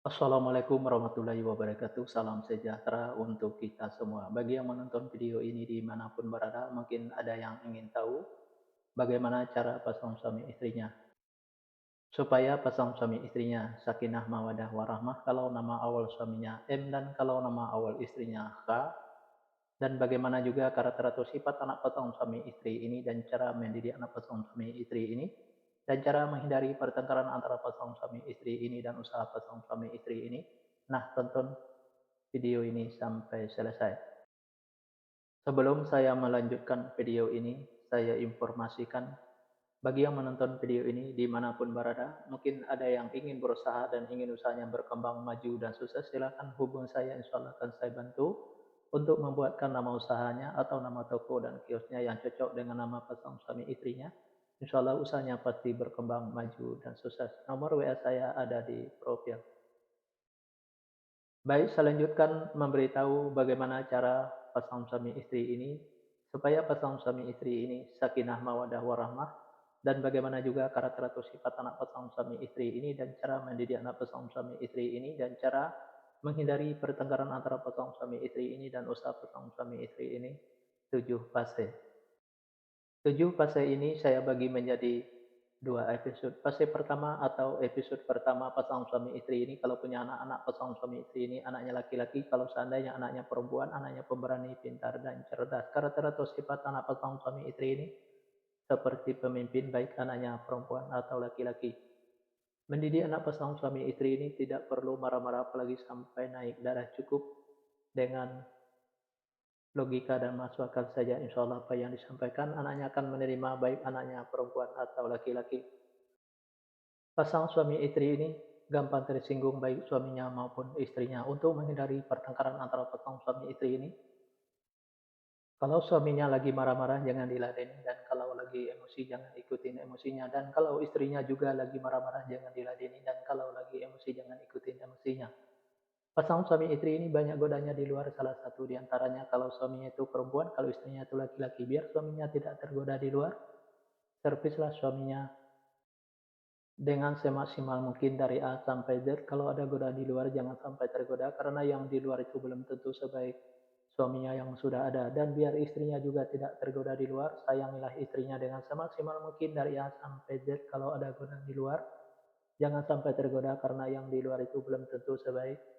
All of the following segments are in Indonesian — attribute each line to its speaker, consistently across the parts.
Speaker 1: Assalamualaikum warahmatullahi wabarakatuh. Salam sejahtera untuk kita semua. Bagi yang menonton video ini dimanapun berada, mungkin ada yang ingin tahu bagaimana cara pasang suami istrinya. Supaya pasang suami istrinya sakinah mawadah warahmah, kalau nama awal suaminya M dan kalau nama awal istrinya K, dan bagaimana juga karakter atau sifat anak pasang suami istri ini dan cara mendidik anak pasang suami istri ini, dan cara menghindari pertengkaran antara pasang suami istri ini dan usaha pasang suami istri ini. Nah, tonton video ini sampai selesai. Sebelum saya melanjutkan video ini, saya informasikan bagi yang menonton video ini dimanapun berada, mungkin ada yang ingin berusaha dan ingin usahanya berkembang maju dan sukses, silakan hubungi saya, insya Allah akan saya bantu untuk membuatkan nama usahanya atau nama toko dan kiosnya yang cocok dengan nama pasang suami istrinya. Insya Allah usahanya pasti berkembang maju dan sukses. Nomor WA saya ada di profil. Baik, saya lanjutkan memberitahu bagaimana cara pasang suami istri ini, supaya pasang suami istri ini sakinah mawadah warahmah, dan bagaimana juga karakter atau sifat anak pasang suami istri ini, dan cara mendidik anak pasang suami istri ini, dan cara menghindari pertengkaran antara pasang suami istri ini dan usaha pasang suami istri ini. 7 fase. 7 fase ini saya bagi menjadi 2 episode. Fase pertama atau episode pertama pasang suami istri ini, kalau punya anak-anak pasang suami istri ini anaknya laki-laki, kalau seandainya anaknya perempuan, anaknya pemberani, pintar, dan cerdas. Karakter atau sifat anak pasang suami istri ini seperti pemimpin, baik anaknya perempuan atau laki-laki. Mendidik anak pasang suami istri ini tidak perlu marah-marah apalagi sampai naik darah, cukup dengan logika dan masuk akal saja, insya Allah apa yang disampaikan anaknya akan menerima, baik anaknya perempuan atau laki-laki. Pasang suami istri ini gampang tersinggung baik suaminya maupun istrinya. Untuk menghindari pertengkaran antara pasang suami istri ini, kalau suaminya lagi marah-marah jangan diladeni, dan kalau lagi emosi jangan ikutin emosinya, dan kalau istrinya juga lagi marah-marah jangan diladeni, dan kalau lagi emosi jangan ikutin emosinya. Pasang suami istri ini banyak godanya di luar, salah satu di antaranya kalau suaminya itu perempuan, kalau istrinya itu laki-laki. Biar suaminya tidak tergoda di luar, servislah suaminya dengan semaksimal mungkin dari A sampai Z. Kalau ada godaan di luar jangan sampai tergoda, karena yang di luar itu belum tentu sebaik suaminya yang sudah ada. Dan biar istrinya juga tidak tergoda di luar, sayangilah istrinya dengan semaksimal mungkin dari A sampai Z. Kalau ada godaan di luar jangan sampai tergoda, karena yang di luar itu belum tentu sebaik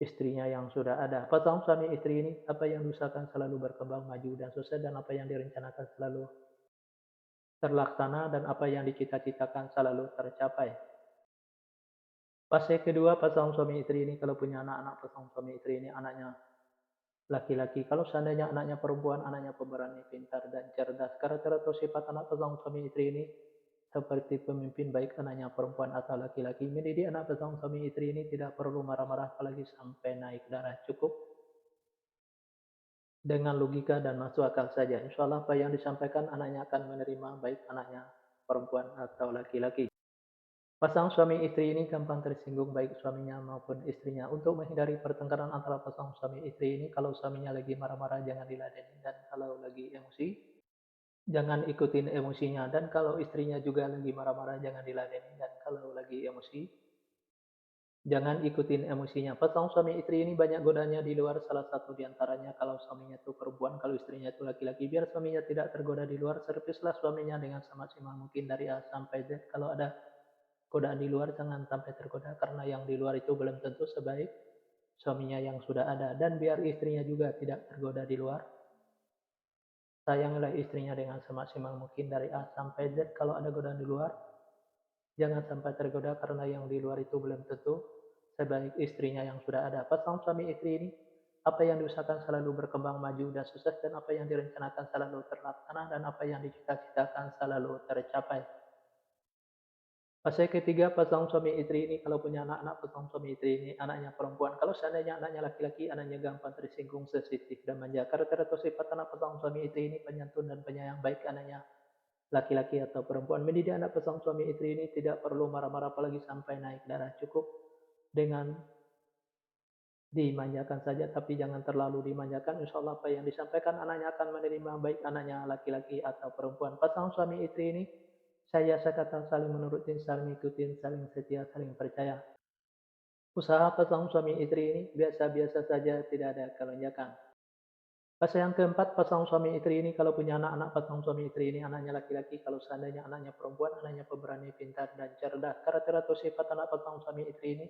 Speaker 1: istrinya yang sudah ada. Pasang suami istri ini, apa yang diusahakan selalu berkembang maju dan sukses, dan apa yang direncanakan selalu terlaksana, dan apa yang dicita-citakan selalu tercapai. Fase kedua pasang suami istri ini, kalau punya anak-anak pasang suami istri ini anaknya laki-laki. Kalau seandainya anaknya perempuan, anaknya pemberani, pintar, dan cerdas. Karakter atau sifat anak pasang suami istri ini seperti pemimpin, baik anaknya perempuan atau laki-laki. Mendidik anak pasang suami istri ini tidak perlu marah-marah apalagi sampai naik darah, cukup dengan logika dan masuk akal saja. Insya Allah apa yang disampaikan anaknya akan menerima, baik anaknya perempuan atau laki-laki. Pasang suami istri ini gampang tersinggung baik suaminya maupun istrinya. Untuk menghindari pertengkaran antara pasang suami istri ini, kalau suaminya lagi marah-marah jangan diladeni, dan kalau lagi emosi jangan ikutin emosinya, dan kalau istrinya juga lagi marah-marah jangan diladeni, dan kalau lagi emosi jangan ikutin emosinya. Pasang suami istri ini banyak godanya di luar, salah satu di antaranya kalau suaminya itu perempuan, kalau istrinya itu laki-laki. Biar suaminya tidak tergoda di luar, servislah suaminya dengan semaksimal mungkin dari A sampai Z. Kalau ada godaan di luar jangan sampai tergoda, karena yang di luar itu belum tentu sebaik suaminya yang sudah ada. Dan biar istrinya juga tidak tergoda di luar, sayangilah istrinya dengan semaksimal mungkin dari A sampai Z. Kalau ada godaan di luar jangan sampai tergoda, karena yang di luar itu belum tentu sebaik istrinya yang sudah ada. Pasang suami istri ini, apa yang diusahakan selalu berkembang maju dan sukses, dan apa yang direncanakan selalu terlaksana, dan apa yang dicita-citakan selalu tercapai. Fase ketiga pasang suami istri ini, kalau punya anak-anak pasang suami istri ini anaknya perempuan, kalau seandainya anaknya laki-laki, anaknya gampang tersinggung, sensitif, dan manja. Karakter atau sifat anak pasang suami istri ini penyantun dan penyayang, baik anaknya laki-laki atau perempuan. Mendidik anak pasang suami istri ini tidak perlu marah-marah apalagi sampai naik darah, cukup dengan dimanjakan saja, tapi jangan terlalu dimanjakan. Insya Allah apa yang disampaikan anaknya akan menerima, baik anaknya laki-laki atau perempuan. Pasang suami istri ini, saya kata saling menurutin, saling ikutin, saling setia, saling percaya. Usaha pasangan suami istri ini biasa-biasa saja, tidak ada kelonjakan. Fase yang keempat, pasangan suami istri ini kalau punya anak-anak pasangan suami istri ini anaknya laki-laki, kalau seandainya anaknya perempuan, anaknya pemberani, pintar, dan cerdas. Karakter atau sifat anak pasangan suami istri ini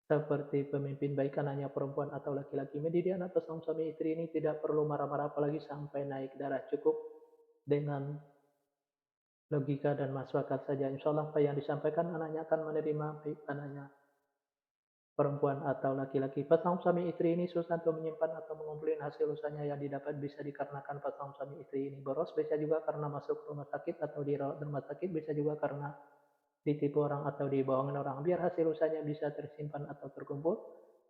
Speaker 1: seperti pemimpin baik anaknya perempuan atau laki-laki. Mendidik anak pasangan suami istri ini tidak perlu marah-marah apalagi sampai naik darah. Cukup dengan logika dan masuk akal saja. Insya Allah apa yang disampaikan anaknya akan menerima, baik anaknya perempuan atau laki-laki. Pasangan suami istri ini susah untuk menyimpan atau mengumpulkan hasil usahanya yang didapat bisa dikarenakan pasangan suami istri ini boros, bisa juga karena masuk rumah sakit atau dirawat di rumah sakit, bisa juga karena ditipu orang atau dibohongin orang. Biar hasil usahanya bisa tersimpan atau terkumpul,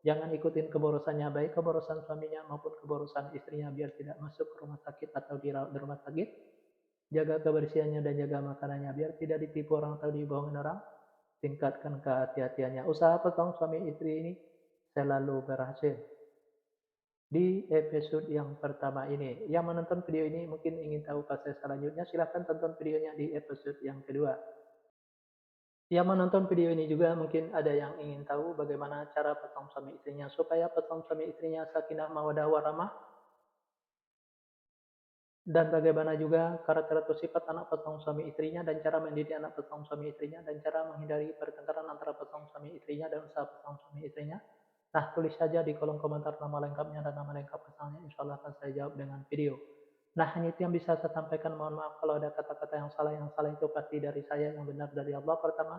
Speaker 1: jangan ikutin keborosannya, baik keborosan suaminya maupun keborosan istrinya, biar tidak masuk ke rumah sakit atau dirawat di rumah sakit. Jaga kebersihannya dan jaga makanannya, biar tidak ditipu orang atau dibohongin orang. Tingkatkan kehati-hatiannya. Usaha pasangan suami istri ini selalu berhasil. Di episode yang pertama ini, yang menonton video ini mungkin ingin tahu fase selanjutnya, silahkan tonton videonya di episode yang kedua. Yang menonton video ini juga mungkin ada yang ingin tahu bagaimana cara pasangan suami istrinya supaya pasangan suami istrinya sakinah mawaddah warahmah, dan bagaimana juga karakter atau sifat anak pasangan suami istrinya dan cara mendidik anak pasangan suami istrinya dan cara menghindari pertengkaran antara pasangan suami istrinya dan usaha pasangan suami istrinya. Nah, tulis saja di kolom komentar nama lengkapnya dan nama lengkap pasangannya, insya Allah akan saya jawab dengan video. Nah, hanya itu yang bisa saya sampaikan. Mohon maaf kalau ada kata-kata yang salah itu pasti dari saya, yang benar dari Allah. Pertama,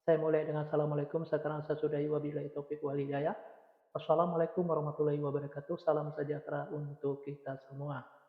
Speaker 1: saya mulai dengan Assalamualaikum, sekarang saya sudahi wabillahi taufiq wal hidayah. Wassalamualaikum warahmatullahi wabarakatuh. Salam sejahtera untuk kita semua.